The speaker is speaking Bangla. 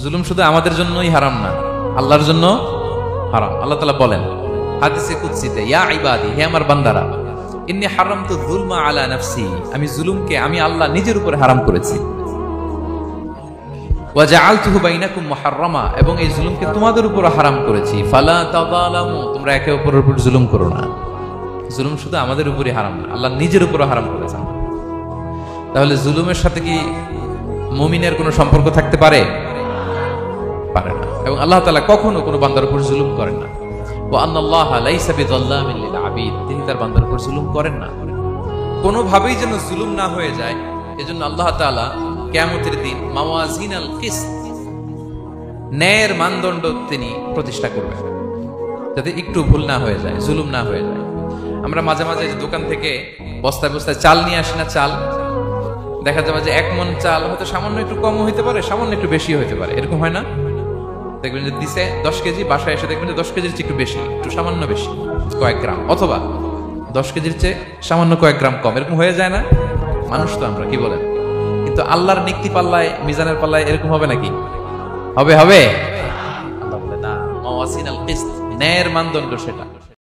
জুলুম শুধু আমাদের জন্যই হারাম না, আল্লাহর জন্য হারাম। আল্লাহ তাআলা বলেন হাদিসে কুদসিতে, ইয়া ইবাদি, হে আমার বান্দারা, ইন্নী হারামতু যুলমা আলা নাফসি, আমি জুলুমকে আমি আল্লাহ নিজের উপরে হারাম করেছি। ওয়া জাআলতুহু বাইনাকুম মুহাররামা, এবং এই জুলুমকে তোমাদের উপর হারাম করেছি। ফালা তাযালামু, তোমরা একে অপরের উপর জুলুম করো না। জুলুম শুধু আমাদের উপরই হারাম না, আল্লাহ নিজের উপর হারাম করেছেন। তাহলে জুলুমের সাথে কি মুমিনের কোনো সম্পর্ক থাকতে পারে? পারে না। এবং আল্লাহ তাআলা কখনো কোনো বান্দার উপর জুলুম করেন না। ওয়া আন্নাল্লাহা লাইসা বিযাল্লামিন লিল আবিদ, তিনি তার বান্দার উপর জুলুম করেন না। কোনোভাবেই যেন জুলুম না হয়ে যায়, এজন্য আল্লাহ তাআলা কিয়ামতের দিন মাওয়াজিনাল কিসত, ন্যায়ের মানদণ্ড তিনি প্রতিষ্ঠা করবেন, যাতে একটু ভুল না হয়ে যায়, জুলুম না হয়ে যায়। আমরা মাঝে মাঝে যে দোকান থেকে বস্তায় বস্তায় চাল নিয়ে আসি না, চাল দেখা যাবে যে 1 মণ চাল হয়তো সামান্য একটু কম হইতে পারে, সামান্য একটু বেশি হইতে পারে, এরকম হয় না? দেখবেন যে দিছে 10 কেজি, বাসায় এসে দেখবেন যে 10 কেজির চেয়ে একটু বেশি, একটু সামান্য বেশি কয়েক গ্রাম, অথবা 10 কেজির চেয়ে সামান্য কয়েক গ্রাম কম, এরকম হয়ে যায় না? মানুষ তো আমরা, কি বলেন? কিন্তু আল্লাহর নিক্তি পাল্লায়, মিজানের পাল্লায় এরকম হবে নাকি? হবে? আল্লাহ বলে না, মাওয়াজিনাল কিসত, ন্যায়ের মানদণ্ড সেটা।